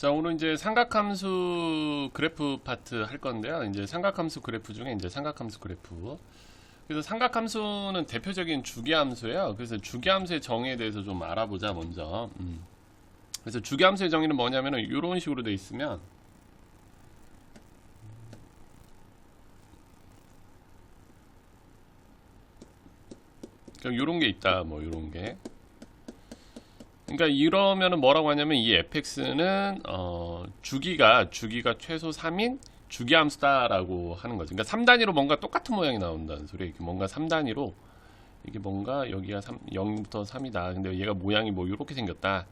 자, 오늘 이제 삼각함수 그래프 파트 할 건데요. 이제 삼각함수 그래프 중에 이제 삼각함수 그래프. 그래서 삼각함수는 대표적인 주기함수예요. 그래서 주기함수의 정의에 대해서 좀 알아보자, 먼저. 그래서 주기함수의 정의는 뭐냐면은 이런 식으로 돼 있으면 이런 게 있다, 뭐 이런 게. 그러니까 이러면은 뭐라고 하냐면 이 fx는 주기가 최소 3인 주기함수다라고 하는 거죠. 그러니까 3단위로 뭔가 똑같은 모양이 나온다는 소리예요. 이렇게 뭔가 3단위로 이게 뭔가 여기가 0부터 3이다. 근데 얘가 모양이 뭐 이렇게 생겼다.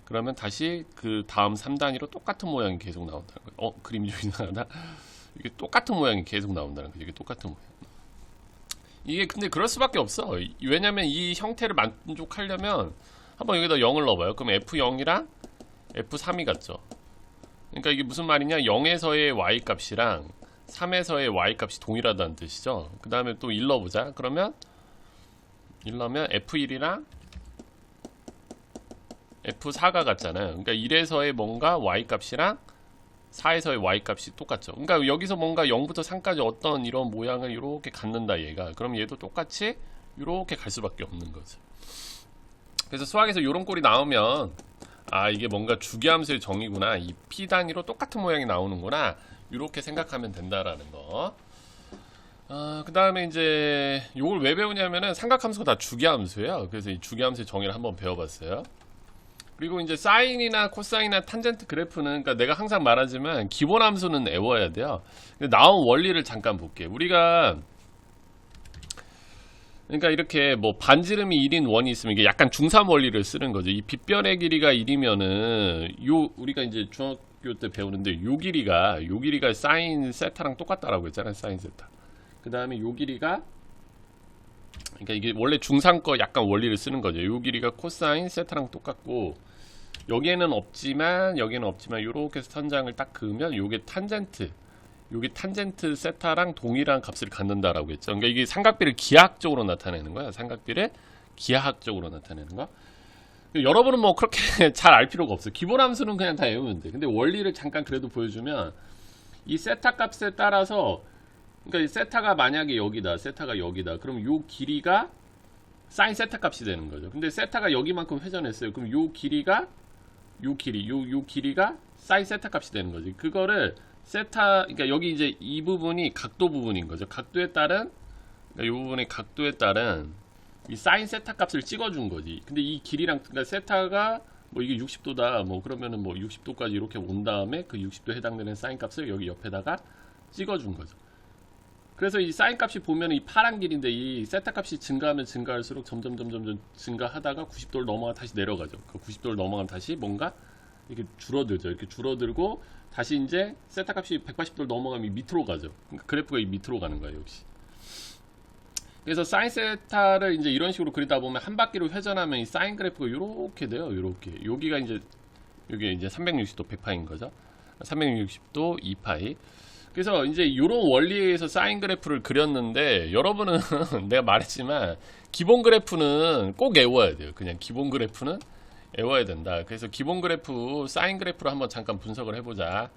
그러면 다시 그 다음 3단위로 똑같은 모양이 계속 나온다는 거예요. 그림이 좀 이상하다. 이게 똑같은 모양이 계속 나온다는 거예요. 이게 똑같은 모양. 이게 근데 그럴 수밖에 없어. 왜냐면 이 형태를 만족하려면 한번 여기다 0을 넣어봐요. 그럼 F0이랑 F3이 같죠. 그러니까 이게 무슨 말이냐, 0에서의 y 값이랑 3에서의 y 값이 동일하다는 뜻이죠. 그 다음에 또 1 넣어보자. 그러면 1 넣으면 F1이랑 F4가 같잖아요. 그러니까 1에서의 뭔가 y 값이랑 4에서의 y 값이 똑같죠. 그러니까 여기서 뭔가 0부터 3까지 어떤 이런 모양을 이렇게 갖는다, 얘가. 그럼 얘도 똑같이 이렇게 갈 수밖에 없는 거죠. 그래서 수학에서 이런 꼴이 나오면 이게 뭔가 주기함수의 정의구나, 이 p 단위로 똑같은 모양이 나오는구나, 이렇게 생각하면 된다라는 거. 그 다음에 이제 이걸 왜 배우냐면은 삼각함수가 다 주기함수예요. 그래서 이 주기함수의 정의를 한번 배워봤어요. 그리고 이제 사인이나 코사인이나 탄젠트 그래프는, 그러니까 내가 항상 말하지만 기본함수는 외워야 돼요. 근데 나온 원리를 잠깐 볼게요. 우리가 그러니까 이렇게 뭐 반지름이 1인 원이 있으면 이게 약간 중삼 원리를 쓰는 거죠. 이 빗변의 길이가 1이면은 우리가 이제 중학교 때 배우는데 요 길이가 사인 세타랑 똑같다라고 했잖아요. 사인 세타. 그 다음에 요 길이가, 그러니까 이게 원래 중상 거 약간 원리를 쓰는 거죠. 요 길이가 코사인 세타랑 똑같고, 여기에는 없지만 요렇게 해서 선장을 딱 그으면 요게 탄젠트 세타랑 동일한 값을 갖는다라고 했죠. 그러니까 이게 삼각비를 기하학적으로 나타내는 거야. 삼각비를 기하학적으로 나타내는 거. 여러분은 뭐 그렇게 잘 알 필요가 없어. 기본 함수는 그냥 다 외우면 돼. 근데 원리를 잠깐 그래도 보여주면, 이 세타 값에 따라서, 그러니까 이 세타가 만약에 여기다, 그럼 요 길이가 사인 세타 값이 되는 거죠. 근데 세타가 여기만큼 회전했어요. 그럼 요 길이가 사인 세타 값이 되는 거지. 그거를 세타, 그러니까 여기 이제 이 부분이 각도 부분인 거죠. 각도에 따른, 그러니까 이 부분의 각도에 따른 이 사인 세타 값을 찍어준 거지. 근데 이 길이랑, 그러니까 세타가 뭐 이게 60도다, 뭐 그러면은 뭐 60도까지 이렇게 온 다음에 그 60도 해당되는 사인 값을 여기 옆에다가 찍어준 거죠. 그래서 이 사인 값이 보면 이 파란 길인데, 이 세타 값이 증가하면 증가할수록 점점 증가하다가 90도를 넘어가 다시 내려가죠. 그 90도를 넘어가면 다시 뭔가 이렇게 줄어들죠. 이렇게 줄어들고 다시 이제 세타 값이 180도를 넘어가면 밑으로 가죠. 그러니까 그래프가 이 밑으로 가는 거예요, 역시. 그래서 사인 세타를 이제 이런 식으로 그리다 보면 한 바퀴로 회전하면 이 사인 그래프가 이렇게 돼요. 이렇게. 여기가 이제 여기 이제 360도 100파인 거죠. 360도 2파이. 그래서 이제 이런 원리에서 사인 그래프를 그렸는데, 여러분은 내가 말했지만 기본 그래프는 꼭 외워야 돼요. 그냥 기본 그래프는 외워야 된다. 그래서 기본 그래프, 사인 그래프를 한번 잠깐 분석을 해보자.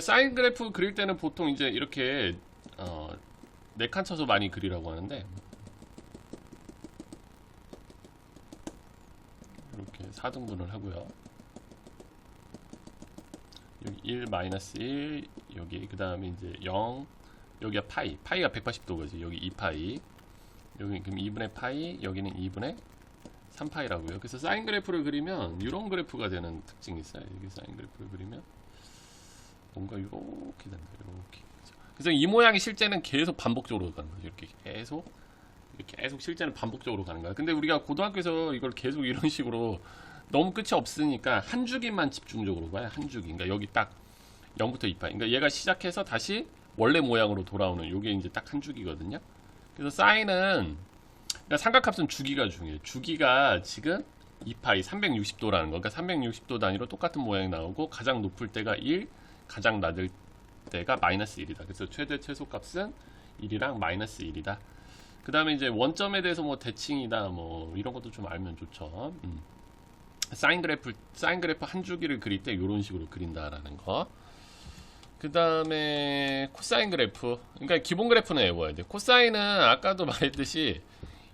사인 그래프 그릴 때는 보통 이제 이렇게 4칸 쳐서 많이 그리라고 하는데, 이렇게 4등분을 하고요. 여기 1, -1, 여기 그 다음에 이제 0, 여기가 파이가 180도거지. 여기 2파이, 여기 그럼 2분의 파이, 여기는 2분의 3파이라고요. 그래서 사인 그래프를 그리면 이런 그래프가 되는 특징이 있어요. 여기 사인 그래프를 그리면 뭔가 이렇게 된다. 이렇게. 그래서 이 모양이 실제는 계속 반복적으로 가는 거죠. 이렇게 계속 실제는 반복적으로 가는 거야. 근데 우리가 고등학교에서 이걸 계속 이런 식으로 너무 끝이 없으니까 한 주기만 집중적으로 봐요. 한 주기. 그러니까 여기 딱 0부터 2파이. 그러니까 얘가 시작해서 다시 원래 모양으로 돌아오는, 요게 이제 딱 한 주기거든요. 그래서 사인은, 그러니까 삼각함수는 주기가 중요해요. 주기가 지금 2파이 360도라는 거. 그러니까 360도 단위로 똑같은 모양이 나오고, 가장 높을 때가 1, 가장 낮을 때가 -1이다. 그래서 최대 최소값은 1이랑 -1이다. 그 다음에 이제 원점에 대해서 뭐 대칭이다, 뭐 이런 것도 좀 알면 좋죠. 사인 그래프 한 주기를 그릴 때 이런 식으로 그린다라는 거. 그 다음에 코사인 그래프, 그러니까 기본 그래프는 외워야 돼. 코사인은 아까도 말했듯이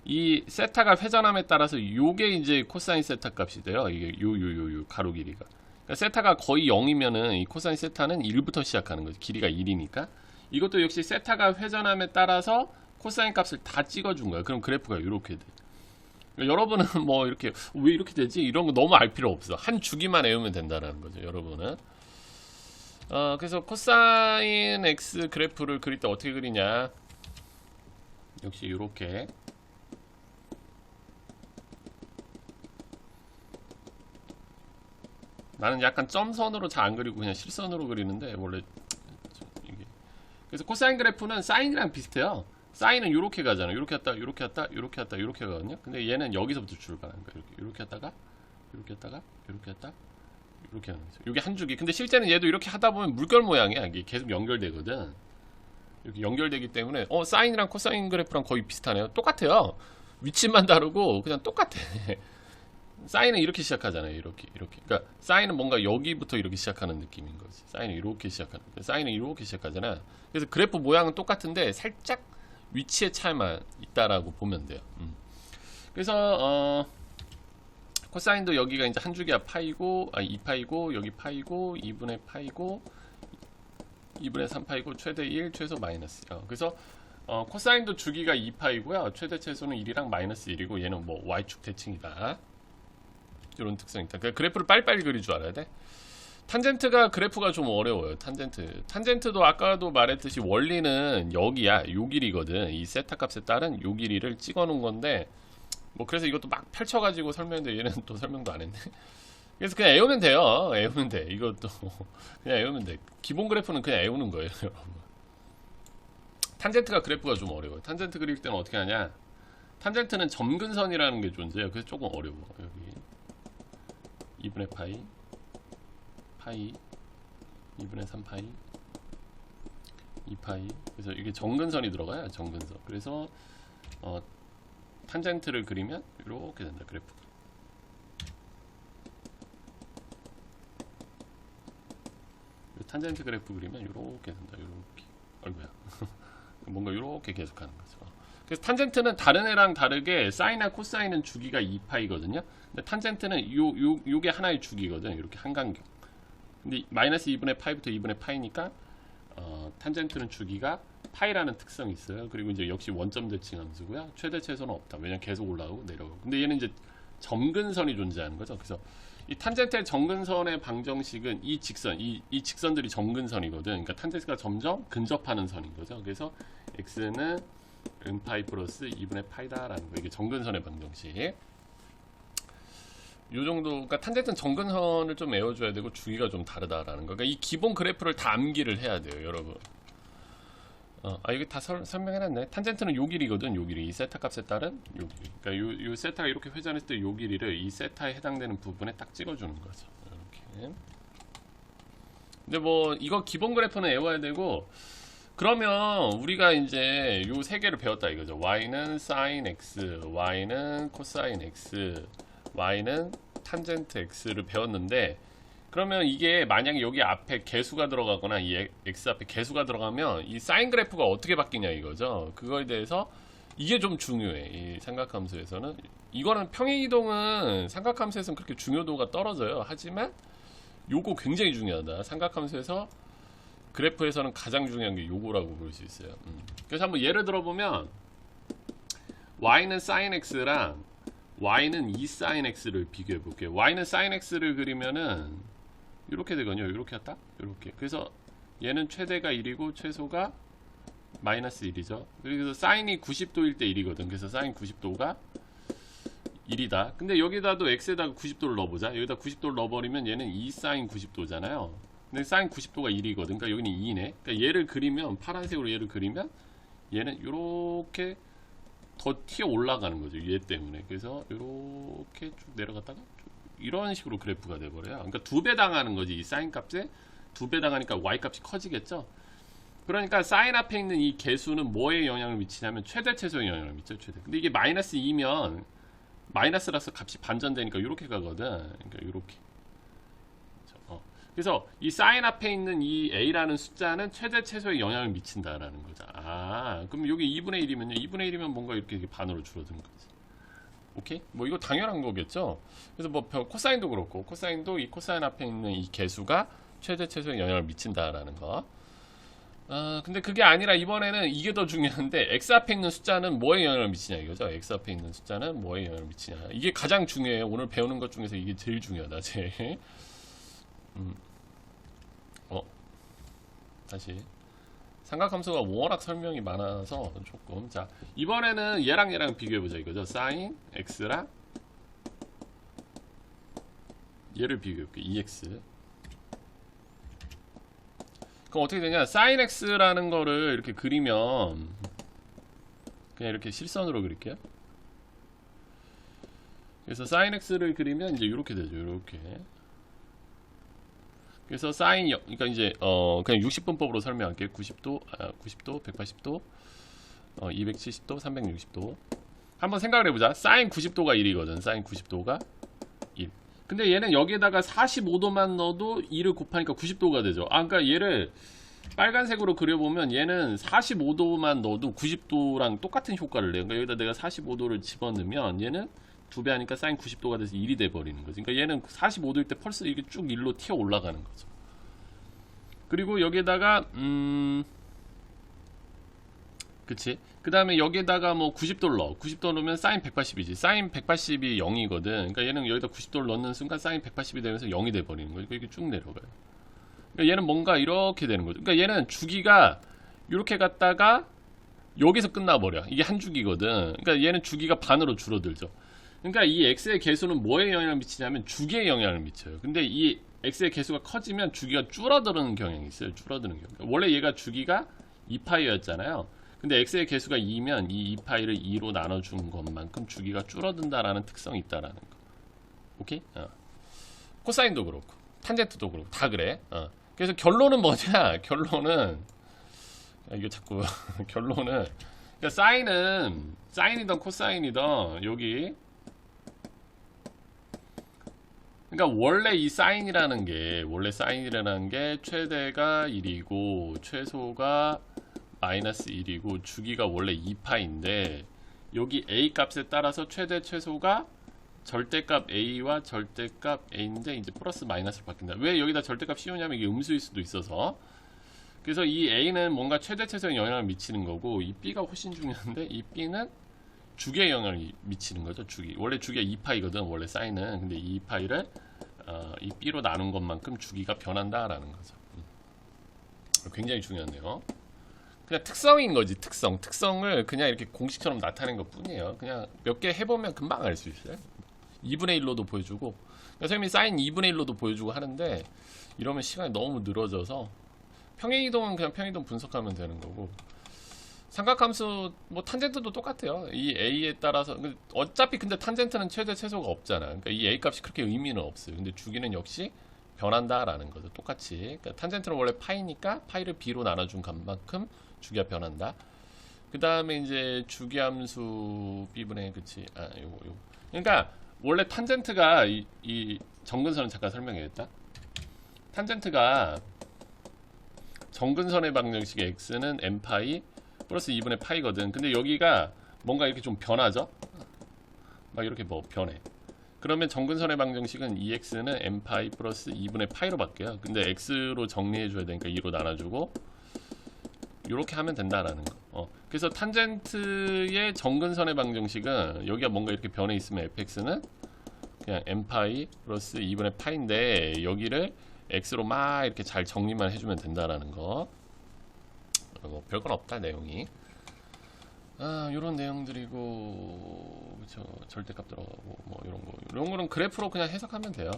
이 세타가 회전함에 따라서 요게 이제 코사인 세타 값이 돼요. 이게 요 가로 길이가. 그러니까 세타가 거의 0이면은 이 코사인 세타는 1부터 시작하는 거지. 길이가 1이니까. 이것도 역시 세타가 회전함에 따라서 코사인 값을 다 찍어준 거야. 그럼 그래프가 이렇게 돼. 그러니까 여러분은 뭐 이렇게 왜 이렇게 되지? 이런 거 너무 알 필요 없어. 한 주기만 외우면 된다는 거죠. 여러분은. 그래서 코사인 x 그래프를 그릴 때 어떻게 그리냐? 역시 이렇게. 나는 약간 점선으로 잘 안 그리고 그냥 실선으로 그리는데 원래 이게. 그래서 코사인 그래프는 사인이랑 비슷해요. 사인은 이렇게 가잖아요. 이렇게 갔다 이렇게 갔다 이렇게 갔다 이렇게 가거든요. 근데 얘는 여기서부터 출발하는 거예요. 이렇게 갔다가 이렇게 갔다가 이렇게 갔다 이렇게 하는 거죠. 이게 한 주기. 근데 실제는 얘도 이렇게 하다 보면 물결 모양이야. 이게 계속 연결되거든. 이렇게 연결되기 때문에 사인이랑 코사인 그래프랑 거의 비슷하네요. 똑같아요. 위치만 다르고 그냥 똑같아. 사인은 이렇게 시작하잖아요. 이렇게. 그러니까 사인은 뭔가 여기부터 이렇게 시작하는 느낌인 거지. 사인은 이렇게 시작하는. 사인은 이렇게 시작하잖아. 그래서 그래프 모양은 똑같은데 살짝 위치의 차이만 있다라고 보면 돼요. 그래서 코사인도 여기가 이제 한 주기야 파이고, 2파이고, 여기 파이고, 2분의 파이고, 2분의 3파이고, 최대 1, 최소 마이너스. 그래서 코사인도 주기가 2파이고요. 최대 최소는 1이랑 마이너스 1이고, 얘는 뭐 y축 대칭이다. 이런 특성이 있다. 그러니까 그래프를 빨리빨리 그릴 줄 알아야 돼. 탄젠트가 그래프가 좀 어려워요. 탄젠트도 아까도 말했듯이 원리는 여기야. 요 길이거든. 이 세타 값에 따른 요 길이를 찍어 놓은 건데 뭐 그래서 이것도 막 펼쳐가지고 설명했는데 얘는 또 설명도 안 했네. 그래서 그냥 외우면 돼요. 외우면 돼. 이것도 그냥 외우면 돼. 기본 그래프는 그냥 외우는 거예요, 여러분. 탄젠트가 그래프가 좀 어려워요. 탄젠트 그릴 때는 어떻게 하냐? 탄젠트는 점근선이라는 게 존재해요. 그래서 조금 어려워. 여기 2분의 파이 2분의 3파이 2파이. 그래서 이게 정근선이 들어가요. 정근선. 그래서 탄젠트를 그리면 이렇게 된다. 그래프가. 탄젠트 그래프 그리면 이렇게 된다. 이렇게. 아이고야. 뭔가 이렇게 계속하는 거죠. 그래서 탄젠트는 다른 애랑 다르게 사인이나 코사인은 주기가 2파이거든요. 근데 탄젠트는 요게 하나의 주기거든. 이렇게 한간격. 근데 마이너스 2분의 파이부터 2분의 파이니까 탄젠트는 주기가 파이라는 특성이 있어요. 그리고 이제 역시 원점 대칭 함수고요. 최대 최소는 없다. 왜냐면 계속 올라가고 내려가고. 근데 얘는 이제 점근선이 존재하는 거죠. 그래서 이 탄젠트의 점근선의 방정식은 이 직선, 이 직선들이 점근선이거든. 그러니까 탄젠트가 점점 근접하는 선인 거죠. 그래서 x는 파이 플러스 2분의 파이다라는 거. 이게 점근선의 방정식. 요 정도. 그러니까 탄젠트는 점근선을 좀 외워줘야 되고 주기가 좀 다르다라는 거. 그러니까 이 기본 그래프를 다 암기를 해야 돼요, 여러분. 이게 다 설명해놨네. 탄젠트는 요 길이거든. 요 길이. 이 세타 값에 따른 요 길이. 그러니까 요 세타가 이렇게 회전했을 때 요 길이를 이 세타에 해당되는 부분에 딱 찍어주는 거죠. 이렇게. 근데 뭐 이거 기본 그래프는 외워야 되고, 그러면 우리가 이제 요 세 개를 배웠다 이거죠. y는 sin x, y는 cosine x, y는 탄젠트 x를 배웠는데, 그러면 이게 만약에 여기 앞에 개수가 들어가거나 이 x 앞에 개수가 들어가면 이 사인 그래프가 어떻게 바뀌냐 이거죠. 그거에 대해서 이게 좀 중요해. 이 삼각함수에서는. 이거는 평행이동은 삼각함수에서는 그렇게 중요도가 떨어져요. 하지만 요거 굉장히 중요하다. 삼각함수에서 그래프에서는 가장 중요한 게 요거라고 볼 수 있어요. 그래서 한번 예를 들어보면 y는 sin x랑 y는 2 sin x를 비교해 볼게요. y는 sin x를 그리면은 이렇게 되거든요. 이렇게 했다? 이렇게. 그래서 얘는 최대가 1이고 최소가 마이너스 1이죠. 그래서 사인이 90도일 때 1이거든. 그래서 사인 90도가 1이다. 근데 여기다도 x에다가 90도를 넣어보자. 여기다 90도를 넣어버리면 얘는 2 사인 90도잖아요. 근데 사인 90도가 1이거든. 그러니까 여기는 2네. 그러니까 얘를 그리면, 파란색으로 얘를 그리면 얘는 이렇게 더 튀어 올라가는 거죠. 얘 때문에. 그래서 이렇게 쭉 내려갔다가 이런 식으로 그래프가 돼버려요. 그러니까 2배 당하는 거지. 이 사인 값에 2배 당하니까 y 값이 커지겠죠. 그러니까 사인 앞에 있는 이 개수는 뭐에 영향을 미치냐면 최대 최소에 영향을 미쳐요. 최대. 근데 이게 마이너스 2면 마이너스라서 값이 반전되니까 이렇게 가거든. 그러니까 이렇게. 그래서 이 사인 앞에 있는 이 a라는 숫자는 최대 최소에 영향을 미친다라는 거죠. 아, 그럼 여기 2분의 1이면요. 2분의 1이면 뭔가 이렇게 반으로 줄어드는 거지. 오케이? 뭐 이거 당연한 거겠죠. 그래서 뭐 코사인도 그렇고 코사인도 이 코사인 앞에 있는 이 개수가 최대 최소에 영향을 미친다라는 거. 근데 그게 아니라 이번에는 이게 더 중요한데 x 앞에 있는 숫자는 뭐에 영향을 미치냐 이거죠. x 앞에 있는 숫자는 뭐에 영향을 미치냐. 이게 가장 중요해요. 오늘 배우는 것 중에서 이게 제일 중요하다. 제일. 다시 삼각함수가 워낙 설명이 많아서 조금. 자, 이번에는 얘랑 비교해보자 이거죠. sin x랑 얘를 비교해볼게. 2x. 그럼 어떻게 되냐, sin x라는 거를 이렇게 그리면 그냥 이렇게 실선으로 그릴게요. 그래서 sin x를 그리면 이제 이렇게 되죠. 이렇게. 그래서 sin, 그러니까 이제 그냥 60분법으로 설명할게요. 90도, 90도, 180도, 270도, 360도. 한번 생각을 해보자. sin 90도가 1이거든. sin 90도가 1. 근데 얘는 여기에다가 45도만 넣어도 2를 곱하니까 90도가 되죠. 그러니까 얘를 빨간색으로 그려보면 얘는 45도만 넣어도 90도랑 똑같은 효과를 내요. 그러니까 여기다 내가 45도를 집어넣으면 얘는 2배 하니까 sin 90도가 돼서 1이 돼버리는 거지. 그러니까 얘는 45도일 때 펄스 이렇게 쭉 1로 튀어 올라가는 거죠. 그리고 여기에다가 그치? 그 다음에 여기에다가 뭐 90도를 넣어. 90도 넣으면 sin 180이지. sin 180이 0이거든. 그러니까 얘는 여기다 90도를 넣는 순간 sin 180이 되면서 0이 돼버리는 거지. 이렇게 쭉 내려가요. 그러니까 얘는 뭔가 이렇게 되는 거죠. 그러니까 얘는 주기가 이렇게 갔다가 여기서 끝나버려. 이게 한 주기거든. 그러니까 얘는 주기가 반으로 줄어들죠. 그러니까 이 x의 개수는 뭐에 영향을 미치냐면 주기에 영향을 미쳐요. 근데 이 x의 개수가 커지면 주기가 줄어드는 경향이 있어요. 줄어드는 경향. 원래 얘가 주기가 2파이였잖아요. 근데 x의 개수가 2면 이 2파이를 2로 나눠준 것만큼 주기가 줄어든다라는 특성이 있다라는 거. 오케이? 코사인도 그렇고 탄젠트도 그렇고 다 그래. 그래서 결론은 뭐냐? 결론은 이게 자꾸 결론은 그러니까 사인이든 코사인이든 여기 그러니까 원래 이 사인이라는 게 최대가 1이고 최소가 마이너스 1이고 주기가 원래 2파인데 여기 a 값에 따라서 최대 최소가 절대값 a와 절대값 a인데 이제 플러스 마이너스로 바뀐다. 왜 여기다 절대값 씌우냐면 이게 음수일 수도 있어서. 그래서 이 a는 뭔가 최대 최소에 영향을 미치는 거고 이 b가 훨씬 중요한데 이 b는 주기에 영향을 미치는 거죠. 주기. 원래 주기가 2파이거든. 원래 사인은. 근데 이 2파이를 이 b로 나눈 것만큼 주기가 변한다라는 거죠. 굉장히 중요한데요. 그냥 특성인 거지. 특성을 그냥 이렇게 공식처럼 나타낸 것 뿐이에요. 그냥 몇 개 해보면 금방 알 수 있어요. 2분의 1로도 보여주고 선생님이 사인 2분의 1로도 보여주고 하는데 이러면 시간이 너무 늘어져서 평행이동은 그냥 평행이동 분석하면 되는 거고 삼각함수 뭐 탄젠트도 똑같아요. 이 a에 따라서 어차피 근데 탄젠트는 최대 최소가 없잖아. 그러니까 이 a 값이 그렇게 의미는 없어요. 근데 주기는 역시 변한다라는 거죠. 똑같이. 그러니까 탄젠트는 원래 파이니까 파이를 b로 나눠준 값만큼 주기가 변한다. 그 다음에 이제 주기함수 b분의 그치. 요거. 그러니까 원래 탄젠트가 이 정근선을 잠깐 설명해야겠다. 탄젠트가 정근선의 방정식의 x는 n파이 플러스 2분의 파이거든. 근데 여기가 뭔가 이렇게 좀 변하죠? 막 이렇게 뭐 변해. 그러면 정근선의 방정식은 2x는 n파이 플러스 2분의 파이로 바뀌어요. 근데 x로 정리해줘야 되니까 2로 나눠주고 이렇게 하면 된다라는 거. 그래서 탄젠트의 정근선의 방정식은 여기가 뭔가 이렇게 변해 있으면 fx는 그냥 n파이 플러스 2분의 파인데 여기를 x로 막 이렇게 잘 정리만 해주면 된다라는 거. 뭐 별건 없다 내용이. 요런 내용들이고 그쵸. 절대값 들어가고 뭐 이런 거는 그래프로 그냥 해석하면 돼요.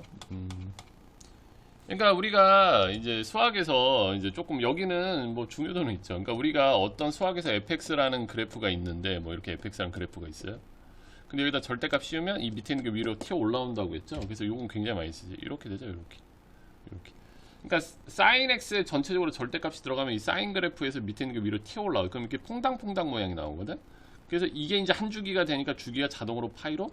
그러니까 우리가 이제 수학에서 이제 조금 여기는 뭐 중요도는 있죠. 그러니까 우리가 어떤 수학에서 fx라는 그래프가 있는데 뭐 이렇게 fx라는 그래프가 있어요. 근데 여기다 절대값 씌우면 이 밑에 있는 게 위로 튀어 올라온다고 했죠. 그래서 요건 굉장히 많이 쓰지. 이렇게 되죠. 이렇게. 그러니까 sin x에 전체적으로 절대값이 들어가면 이 사인 그래프에서 밑에 있는 게 위로 튀어 올라와요. 그럼 이렇게 퐁당퐁당 모양이 나오거든. 그래서 이게 이제 한 주기가 되니까 주기가 자동으로 파이로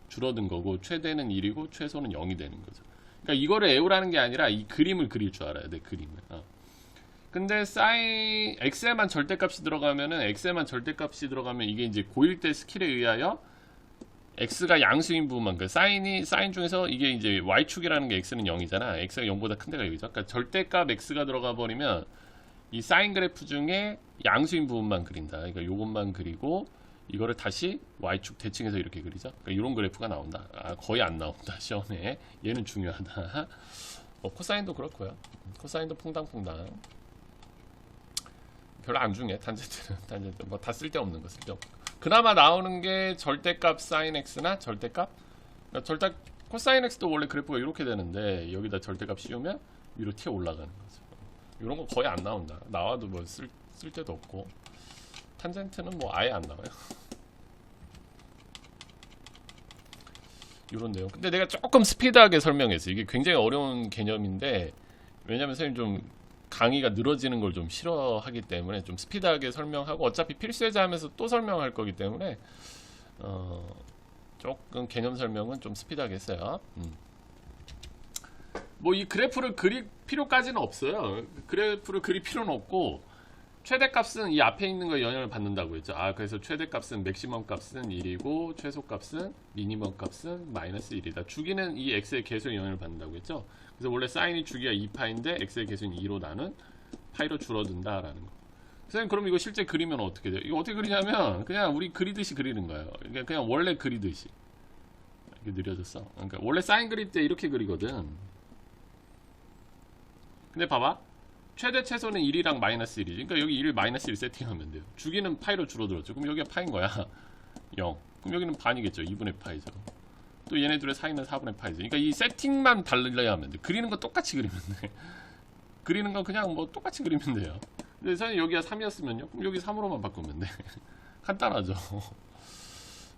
줄어든 거고 최대는 1이고 최소는 0이 되는 거죠. 그러니까 이거를 외우라는 게 아니라 이 그림을 그릴 줄 알아야 돼. 그림을. 근데 사인 x에만 절대값이 들어가면은 x에만 절대값이 들어가면 이게 이제 고1 때 스킬에 의하여 x가 양수인 부분만 그 사인 중에서 이게 이제 y축이라는 게 x는 0이잖아. x가 0보다 큰 데가 여기죠. 그러니까 절대값 x가 들어가 버리면 이 사인 그래프 중에 양수인 부분만 그린다. 그러니까 요것만 그리고 이거를 다시 y축 대칭해서 이렇게 그리죠. 그러니까 이런 그래프가 나온다. 거의 안 나온다. 시험에. 얘는 중요하다. 코사인도 그렇고요. 코사인도 퐁당퐁당. 별로 안 중요해. 탄젠트 뭐 다 쓸데없는 거 쓸데없는 거. 그나마 나오는 게 절대값 사인 x나 절대값. 그러니까 코사인 x도 원래 그래프가 이렇게 되는데 여기다 절대값 씌우면 위로 튀어 올라가는 거죠. 이런 거 거의 안 나온다. 나와도 뭐 쓸데도 없고. 탄젠트는 뭐 아예 안 나와요. 이런 내용. 근데 내가 조금 스피드하게 설명했어. 이게 굉장히 어려운 개념인데 왜냐면 선생님 좀 강의가 늘어지는 걸 좀 싫어하기 때문에 좀 스피드하게 설명하고 어차피 필수예제 하면서 또 설명할 거기 때문에 조금 개념 설명은 좀 스피드하게 했어요. 뭐 이 그래프를 그릴 필요까지는 없어요. 그래프를 그릴 필요는 없고 최대값은 이 앞에 있는 거에 영향을 받는다고 했죠. 그래서 최대값은 맥시멈 값은 1이고 최소값은 미니멈 값은 마이너스 1이다. 주기는 이 x의 개수에 영향을 받는다고 했죠. 그래서 원래 사인이 주기가 2파인데 x의 개수는 2로 나눈 파이로 줄어든다라는 거. 선생님 그럼 이거 실제 그리면 어떻게 돼요? 이거 어떻게 그리냐면 그냥 우리 그리듯이 그리는 거예요. 그냥 원래 그리듯이. 이렇게 느려졌어. 그러니까 원래 사인 그릴 때 이렇게 그리거든. 근데 봐봐. 최대 최소는 1이랑 마이너스 1이지. 그러니까 여기 1 마이너스 1 세팅하면 돼요. 주기는 파이로 줄어들었죠. 그럼 여기가 파인 거야. 0. 그럼 여기는 반이겠죠. 2분의 파이죠. 또 얘네들의 사이는 4분의 파이죠. 그러니까 이 세팅만 달라야 하면 돼. 그리는 거 똑같이 그리면 돼. 그리는 거 그냥 뭐 똑같이 그리면 돼요. 근데 선생님 여기가 3이었으면요? 그럼 여기 3으로만 바꾸면 돼. 간단하죠.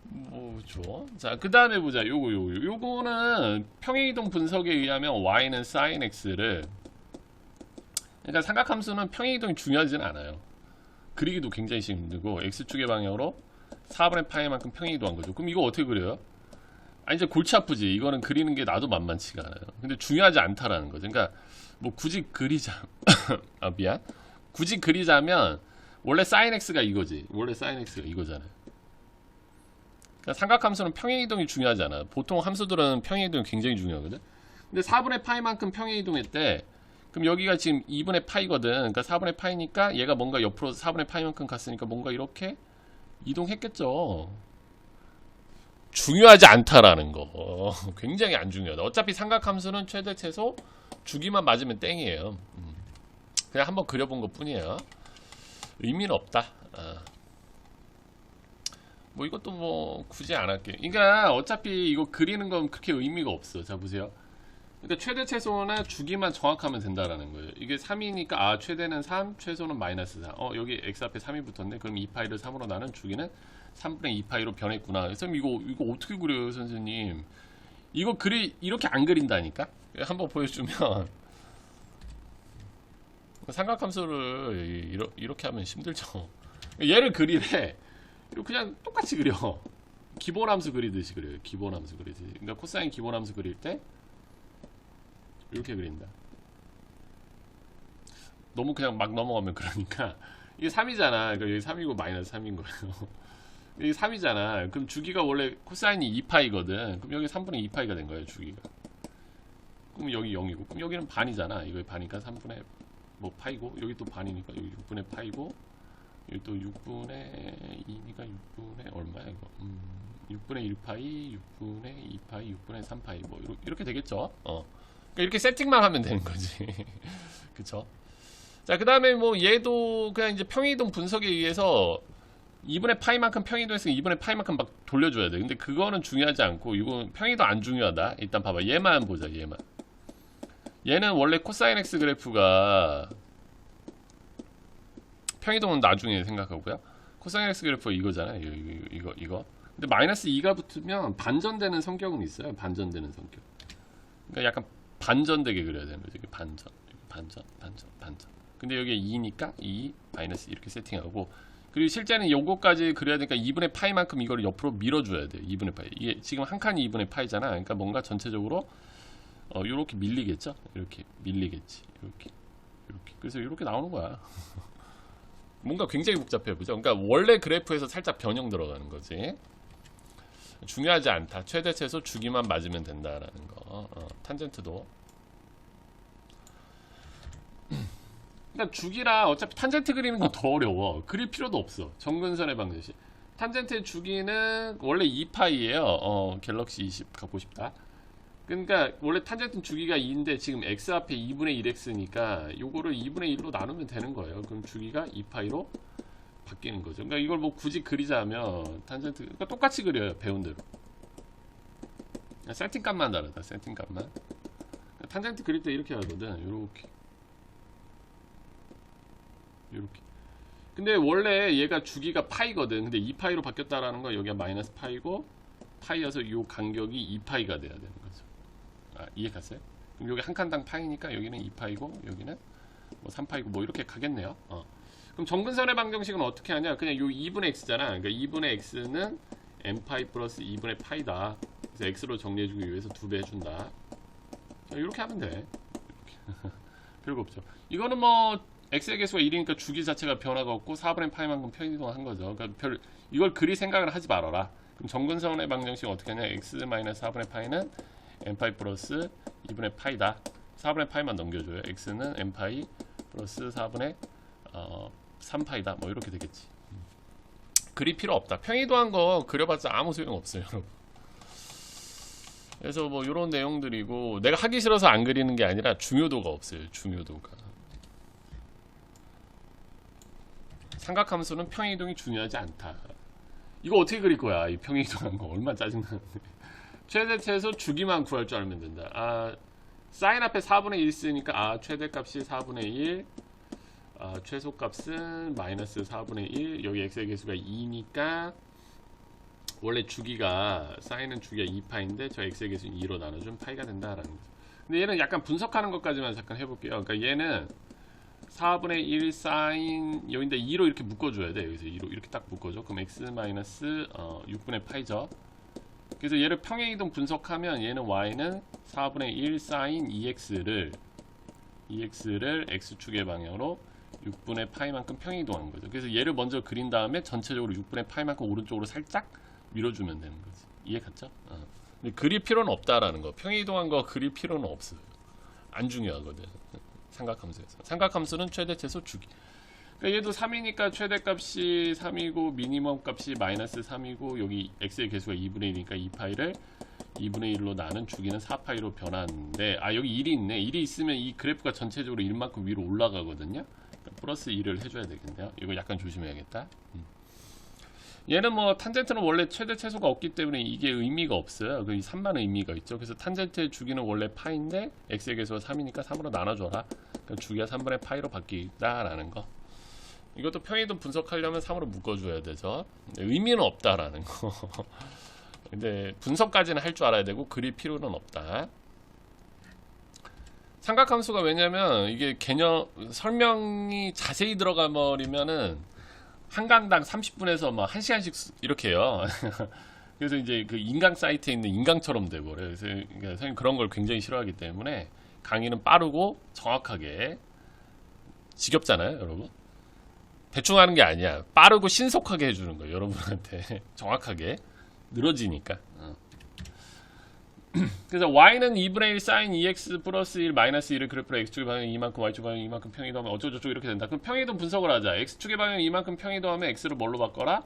뭐죠? 자, 그 다음에 보자. 요거는 평행이동 분석에 의하면 y는 sin x를 그러니까 삼각함수는 평행이동이 중요하진 않아요. 그리기도 굉장히 힘들고 x축의 방향으로 4분의 파이만큼 평행이동한 거죠. 그럼 이거 어떻게 그려요? 이제 골치 아프지. 이거는 그리는 게 나도 만만치가 않아요. 근데 중요하지 않다라는 거죠. 그러니까 뭐 굳이 그리자 미안. 굳이 그리자면 원래 sin x가 이거지. 원래 sin x가 이거잖아요. 그러니까 삼각함수는 평행이동이 중요하지 않아. 보통 함수들은 평행이동이 굉장히 중요하거든. 근데 4분의 파이만큼 평행이동했대. 그럼 여기가 지금 2분의 파이거든. 그러니까 4분의 파이니까 얘가 뭔가 옆으로 4분의 파이만큼 갔으니까 뭔가 이렇게 이동했겠죠. 중요하지 않다라는 거. 굉장히 안 중요하다. 어차피 삼각함수는 최대 최소 주기만 맞으면 땡이에요. 그냥 한번 그려본 것 뿐이에요. 의미는 없다. 뭐 이것도 뭐 굳이 안 할게요. 그러니까 어차피 이거 그리는 건 그렇게 의미가 없어. 자 보세요. 그러니까 최대 최소나 주기만 정확하면 된다라는 거예요. 이게 3이니까 최대는 3, 최소는 마이너스 4. 여기 x 앞에 3이 붙었네. 그럼 2파이를 3으로 나눈 주기는 3분의 2파이로 변했구나. 그래서 이거 어떻게 그려요, 선생님? 이거 이렇게 안 그린다니까? 한번 보여주면 삼각함수를 이렇게 하면 힘들죠. 얘를 그리래. 그냥 똑같이 그려. 기본함수 그리듯이 그려요. 기본함수 그리듯이. 그러니까 코사인 기본함수 그릴 때 이렇게 그린다. 너무 그냥 막 넘어가면 그러니까 이게 3이잖아. 그러니까 여기 3이고 마이너스 3인 거예요. 이게 3이잖아. 그럼 주기가 원래 코사인이 2파이거든. 그럼 여기 3분의 2파이가 된 거예요. 주기가. 그럼 여기 0이고 그럼 여기는 반이잖아. 이거 반이니까 3분의 뭐 파이고 여기 또 반이니까 여기 6분의 파이고 여기 또 6분의 2니까 6분의 얼마야 이거 6분의 1파이 6분의 2파이 6분의 3파이 뭐 이렇게 되겠죠. 그러니까 이렇게 세팅만 하면 되는 거지. 그쵸? 자, 그 다음에 뭐 얘도 그냥 이제 평행이동 분석에 의해서 2분의 파이만큼 평행이동했으니까 2분의 파이만큼 막 돌려줘야 돼. 근데 그거는 중요하지 않고 이건 평행이동 안 중요하다. 일단 봐봐. 얘만 보자. 얘는 원래 코사인 x 그래프가 평행이동은 나중에 생각하고요. 코사인 x 그래프가 이거잖아요. 이거. 근데 마이너스 2가 붙으면 반전되는 성격은 있어요. 반전되는 성격. 그러니까 약간 반전되게 그려야 되는 거죠. 반전. 근데 여기에 2니까 2 마이너스 이렇게 세팅하고 그리고 실제는 요거까지 그려야 되니까 2분의 파이만큼 이걸 옆으로 밀어줘야 돼요. 2분의 파이. 이게 지금 한 칸이 2분의 파이잖아. 그러니까 뭔가 전체적으로 요렇게 밀리겠죠? 이렇게 밀리겠지. 이렇게. 그래서 이렇게 나오는 거야. 뭔가 굉장히 복잡해 보죠. 그러니까 원래 그래프에서 살짝 변형 들어가는 거지. 중요하지 않다. 최대 최소 주기만 맞으면 된다라는 거. 탄젠트도. 그러니까 주기라 어차피 탄젠트 그리는 건 더 어려워. 그릴 필요도 없어. 정근선의 방정식. 탄젠트의 주기는 원래 2파이예요. 갤럭시 20 갖고 싶다. 그러니까 원래 탄젠트 주기가 2인데 지금 x 앞에 2분의 1x니까 요거를 2분의 1로 나누면 되는 거예요. 그럼 주기가 2파이로 바뀌는 거죠. 그러니까 이걸 뭐 굳이 그리자면 탄젠트 그러니까 똑같이 그려요. 배운 대로. 세팅 값만 다르다. 세팅 값만. 그러니까 탄젠트 그릴 때 이렇게 하거든. 요렇게. 근데 원래 얘가 주기가 파이거든. 근데 2파이로 바뀌었다라는 건 여기가 마이너스 파이고 파이여서 요 간격이 2파이가 돼야 되는 거죠. 이해 갔어요? 그럼 여기 한 칸당 파이니까 여기는 2파이고 여기는 뭐 3파이고 뭐 이렇게 가겠네요. 그럼 정근선의 방정식은 어떻게 하냐? 그냥 요 2분의 x잖아. 그러니까 2분의 x는 n파이 플러스 2분의 파이다. 그래서 x로 정리해주기 위해서 2배 해준다. 이렇게 하면 돼. 이렇게. 별거 없죠. 이거는 뭐 x의 개수가 1이니까 주기 자체가 변화가 없고 4분의 파이만큼 편이동한 거죠. 그러니까 이걸 그리 생각을 하지 말아라. 그럼 정근선의 방정식은 어떻게 하냐? x 마이너스 4분의 파이는 n파이 플러스 2분의 파이다. 4분의 파이만 넘겨줘요. x는 n파이 플러스 4분의 3파이다. 뭐 이렇게 되겠지. 그릴 필요 없다. 평이동한 거 그려봤자 아무 소용 없어요, 여러분. 그래서 뭐 이런 내용들이고 내가 하기 싫어서 안 그리는 게 아니라 중요도가 없어요. 중요도가. 삼각함수는 평이동이 중요하지 않다. 이거 어떻게 그릴 거야? 이 평이동한 거 얼마나 짜증나는데. 최대 최소 주기만 구할 줄 알면 된다. 사인 앞에 4분의 1 쓰니까 최대값이 4분의 1, 최소값은 마이너스 4분의 1. 여기 x의 개수가 2니까 원래 주기가 사인은 주기가 2파인데 저 x의 개수는 2로 나눠준 파이가 된다라는 거죠. 근데 얘는 약간 분석하는 것까지만 잠깐 해볼게요. 그러니까 얘는 4분의 1 사인 여기인데 2로 이렇게 묶어줘야 돼. 여기서 2로 이렇게 딱 묶어줘. 그럼 x 마이너스 6분의 파이죠. 그래서 얘를 평행이동 분석하면 얘는 y는 4분의 1 사인 2x를 x축의 방향으로 6분의 파이만큼 평행이동한 거죠. 그래서 얘를 먼저 그린 다음에 전체적으로 6분의 파이만큼 오른쪽으로 살짝 밀어주면 되는 거지. 이해 갔죠? 근데 그릴 필요는 없다라는 거. 평행이동한 거 그릴 필요는 없어요. 안 중요하거든. 삼각함수에서. 삼각함수는 최대 최소 주기. 그러니까 얘도 3이니까 최대값이 3이고 미니멈 값이 마이너스 3이고 여기 x의 개수가 2분의 1이니까 2파이를 2분의 1로 나눈 주기는 4파이로 변하는데 여기 1이 있네. 1이 있으면 이 그래프가 전체적으로 1만큼 위로 올라가거든요. 그러니까 플러스 1을 해줘야 되겠네요. 이거 약간 조심해야겠다. 얘는 뭐 탄젠트는 원래 최대 최소가 없기 때문에 이게 의미가 없어요. 그 3만 의미가 있죠. 그래서 탄젠트의 주기는 원래 파인데 x의 개수가 3이니까 3으로 나눠줘라. 그러니까 주기가 3분의 파이로 바뀌다라는 거. 이것도 평이동 분석하려면 3으로 묶어줘야 되죠. 의미는 없다라는 거. 근데 분석까지는 할 줄 알아야 되고 그릴 필요는 없다. 삼각함수가 왜냐면 이게 개념 설명이 자세히 들어가 버리면은 한 강당 30분에서 막 1시간씩 이렇게 해요. 그래서 이제 그 인강 사이트에 있는 인강처럼 돼버려요. 그래서 그러니까 선생님 그런 걸 굉장히 싫어하기 때문에 강의는 빠르고 정확하게. 지겹잖아요, 여러분. 대충 하는 게 아니야. 빠르고 신속하게 해주는 거예요, 여러분한테. 정확하게. 늘어지니까. 그래서 y는 2분의 1 사인 2x 플러스 1 마이너스 1을 그래프로 x축의 방향 이만큼 y축의 방향 이만큼 평이동하면 어쩌고저쩌고 이렇게 된다. 그럼 평이동 분석을 하자. x축의 방향 이만큼 평이동하면 x를 뭘로 바꿔라?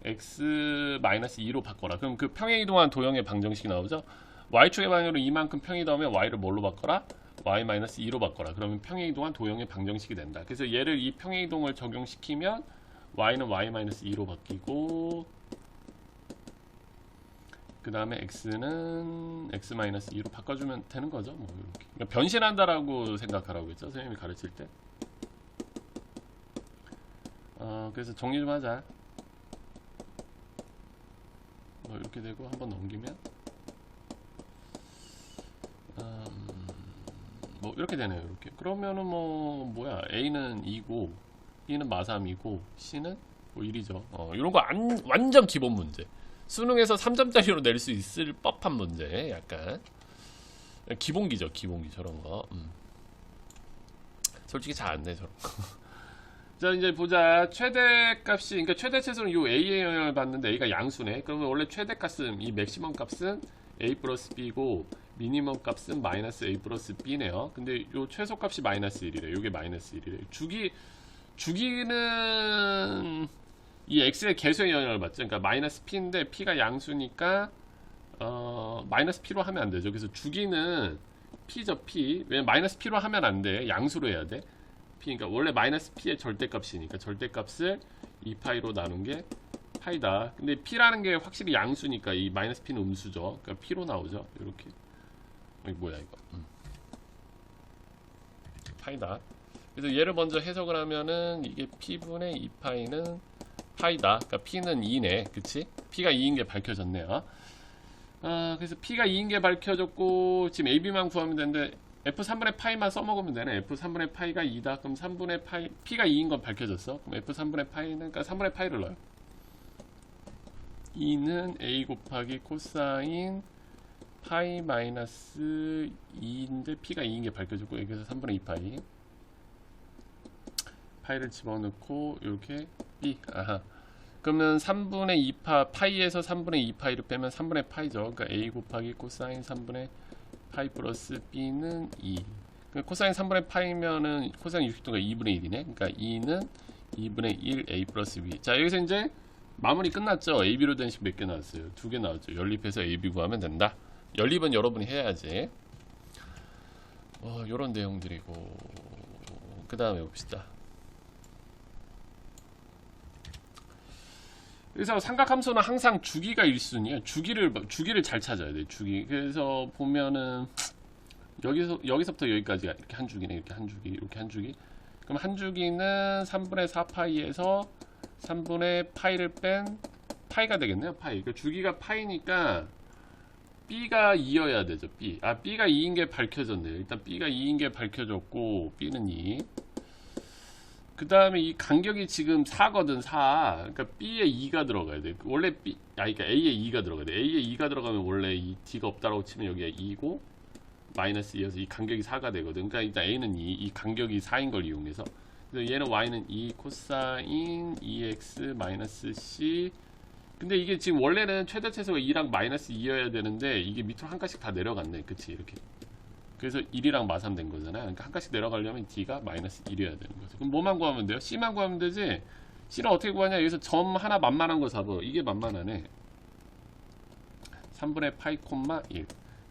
x 마이너스 2로 바꿔라. 그럼 그 평행이동한 도형의 방정식이 나오죠. y축의 방향으로 이만큼 평이동하면 y를 뭘로 바꿔라? y 마이너스 2로 바꿔라. 그러면 평행이동한 도형의 방정식이 된다. 그래서 얘를 이 평행이동을 적용시키면 y는 y 마이너스 2로 바뀌고 그 다음에 x는 x 마이너스 2로 바꿔주면 되는 거죠. 뭐 이렇게. 그러니까 변신한다라고 생각하라고 했죠. 선생님이 가르칠 때. 그래서 정리 좀 하자. 뭐 이렇게 되고 한번 넘기면 뭐 이렇게 되네요. 이렇게. 그러면은 뭐 뭐야? A는 2고 B는 마3이고 C는 뭐 1이죠. 이런 거 완전 기본 문제. 수능에서 3점짜리로 낼 수 있을 법한 문제. 약간 기본기죠. 기본기 저런 거. 솔직히 잘 안 내 저런 거. 자 이제 보자. 최대값이 그러니까 최대 최소는 요 a의 영향을 받는데 a가 양수네. 그러면 원래 최대값은 이 맥시멈 값은 a 플러스 b고 미니멈 값은 마이너스 a 플러스 b네요. 근데 요 최소값이 마이너스 1이래. 요게 마이너스 1이래. 주기는 이 x의 개수의 영향을 받죠. 그러니까 마이너스 p인데 p가 양수니까 마이너스 p로 하면 안 되죠. 그래서 주기는 p죠. p. 왜냐면 마이너스 p로 하면 안 돼. 양수로 해야 돼. p 그러니까 원래 마이너스 p의 절대값이니까 절대값을 2파이로 나눈 게 파이다. 근데 p라는 게 확실히 양수니까 이 마이너스 p는 음수죠. 그러니까 p로 나오죠. 이렇게. 이게 뭐야 이거? 파이다. 그래서 얘를 먼저 해석을 하면은 이게 p분의 2파이는 파이다. 그러니까 p는 2네. 그치? p가 2인 게 밝혀졌네요. 그래서 p가 2인 게 밝혀졌고 지금 ab만 구하면 되는데 f 3분의 파이만 써먹으면 되네. f 3분의 파이가 2다. 그럼 3분의 파이 p가 2인 건 밝혀졌어. 그럼 f 3분의 파이는 그러니까 3분의 파이를 넣어요. 2는 a 곱하기 코사인 파이 마이너스 2인데 p가 2인 게 밝혀졌고 여기서 3분의 2파이 파이를 집어넣고 이렇게 b 아하 그러면 3분의 2파 파이에서 3분의 2파이를 빼면 3분의 파이죠. 그러니까 a 곱하기 코사인 3분의 파이 플러스 b는 2. 그러니까 코사인 3분의 파이면은 코사인 60도가 2분의 1이네. 그러니까 2는 2분의 1 a 플러스 b. 자 여기서 이제 마무리 끝났죠. ab로 된 식 몇 개 나왔어요? 2개 나왔죠. 연립해서 ab 구하면 된다. 연립은 여러분이 해야지. 요런 내용들이고 그 다음에 봅시다. 그래서 삼각함수는 항상 주기가 1순위야. 주기를 잘 찾아야 돼. 주기. 그래서 보면은 여기서부터 여기까지가 이렇게 한 주기네. 이렇게 한 주기. 이렇게 한 주기. 그럼 한 주기는 3분의 4파이에서 3분의 파이를 뺀 파이가 되겠네요. 파이. 그러니까 주기가 파이니까 b가 2여야 되죠. b가 2인 게 밝혀졌네요. 일단 b가 2인 게 밝혀졌고 b는 2. 그 다음에 이 간격이 지금 4거든 4. 그러니까 b에 2가 들어가야 돼. 원래 그러니까 a에 2가 들어가야 돼. a에 2가 들어가면 원래 이 d가 없다라고 치면 여기가 2고 마이너스 2여서 이 간격이 4가 되거든. 그러니까 일단 a는 2, 이 간격이 4인 걸 이용해서. 그래서 얘는 y는 2 코사인 2x 마이너스 c. 근데 이게 지금 원래는 최대 최소가 2랑 마이너스 2여야 되는데 이게 밑으로 한 칸씩 다 내려갔네. 그치 이렇게. 그래서 1이랑 마삼된 거잖아요. 그러니까 한 칸씩 내려가려면 d가 마이너스 1이어야 되는 거죠. 그럼 뭐만 구하면 돼요? c만 구하면 되지. c를 어떻게 구하냐? 여기서 점 하나 만만한 거 잡아. 이게 만만하네. 3분의 파이 콤마 1.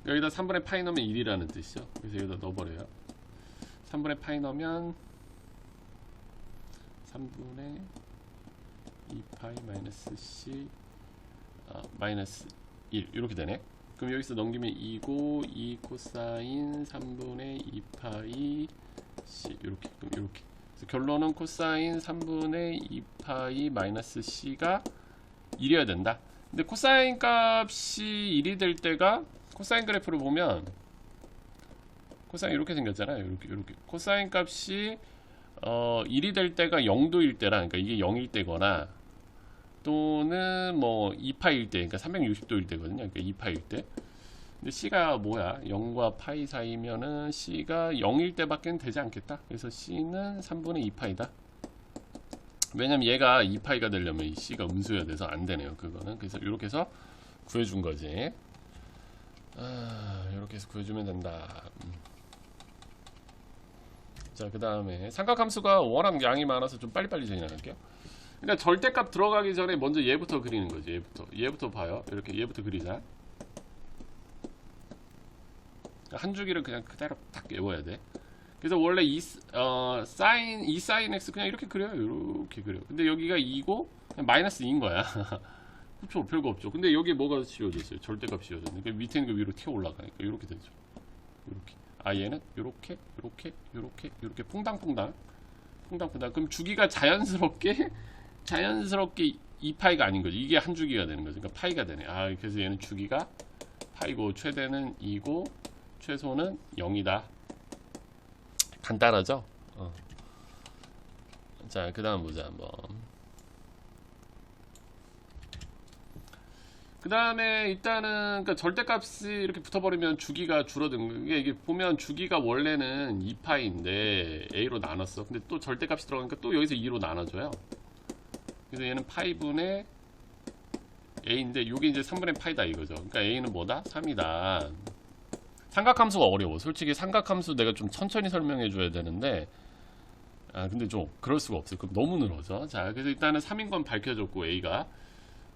여기다 3분의 파이 넣으면 1이라는 뜻이죠. 그래서 여기다 넣어버려요. 3분의 파이 넣으면 3분의 2파이 마이너스 c 마이너스 1 이렇게 되네. 그럼 여기서 넘기면 2고 2 코사인 3분의 2파이 c 이렇게. 그럼 이렇게. 그래서 결론은 코사인 3분의 2파이 마이너스 c가 1이어야 된다. 근데 코사인 값이 1이 될 때가 코사인 그래프를 보면 코사인 이렇게 생겼잖아요. 이렇게. 코사인 값이 1이 될 때가 0도일 때라, 그러니까 이게 0일 때거나 또는 뭐 2파일 때, 그러니까 360도일 때거든요. 그러니까 2파일 때. 근데 c가 뭐야? 0과 파이 사이면은 c가 0일 때밖에 되지 않겠다. 그래서 c는 3분의 2파이다. 왜냐면 얘가 2파이가 되려면 이 c가 음수여야 돼서 안 되네요. 그거는. 그래서 이렇게 해서 구해준 거지. 이렇게 해서 구해주면 된다. 자, 그 다음에 삼각함수가 워낙 양이 많아서 좀 빨리빨리 진행할게요. 그러니까 절대값 들어가기 전에 먼저 얘부터 그리는 거지. 얘부터 봐요. 이렇게 얘부터 그리자. 한 주기를 그냥 그대로 딱 외워야 돼. 그래서 원래 사인 x 그냥 이렇게 그려요. 이렇게 그려요. 근데 여기가 2고 그냥 마이너스 2인 거야. 그쵸, 별거 없죠. 근데 여기 뭐가 씌워졌어요? 절대값 씌워졌네. 그러니까 밑에 있는 거 위로 튀어 올라가니까 이렇게 되죠. 이렇게. 얘는 요렇게 퐁당퐁당. 그럼 주기가 자연스럽게 2파이가 아닌 거지. 이게 한 주기가 되는 거지. 그러니까 파이가 되네. 그래서 얘는 주기가 파이고 최대는 2고 최소는 0이다. 간단하죠? 자, 그 다음 보자 한번. 그 다음에 일단은 그러니까 절대값이 이렇게 붙어버리면 주기가 줄어든 게, 이게 보면 주기가 원래는 2파이인데 a로 나눴어. 근데 또 절대값이 들어가니까 또 여기서 2로 나눠줘요. 그래서 얘는 파이분의 a인데 요게 이제 3분의 파이다 이거죠. 그러니까 a는 뭐다? 3이다. 삼각함수가 어려워. 솔직히 삼각함수 내가 좀 천천히 설명해 줘야 되는데 근데 좀 그럴 수가 없어요. 그럼 너무 늘어져. 자, 그래서 일단은 3인 건 밝혀졌고 a가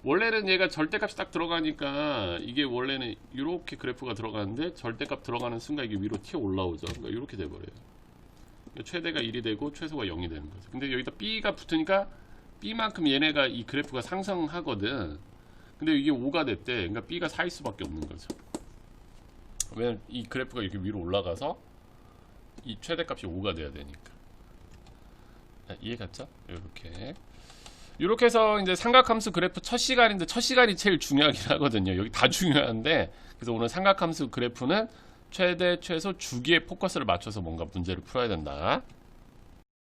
원래는 얘가 절대값이 딱 들어가니까 이게 원래는 이렇게 그래프가 들어가는데 절대값 들어가는 순간 이게 위로 튀어 올라오죠. 그러니까 이렇게 돼버려요. 그러니까 최대가 1이 되고 최소가 0이 되는 거죠. 근데 여기다 b가 붙으니까 b만큼 얘네가 이 그래프가 상승하거든. 근데 이게 5가 됐대. 그러니까 b가 4일 수밖에 없는 거죠. 왜냐면 이 그래프가 이렇게 위로 올라가서 이 최대값이 5가 돼야 되니까. 이해 갔죠? 이렇게 해서 이제 삼각함수 그래프 첫 시간인데, 첫 시간이 제일 중요하긴 하거든요. 여기 다 중요한데, 그래서 오늘 삼각함수 그래프는 최대 최소 주기에 포커스를 맞춰서 뭔가 문제를 풀어야 된다.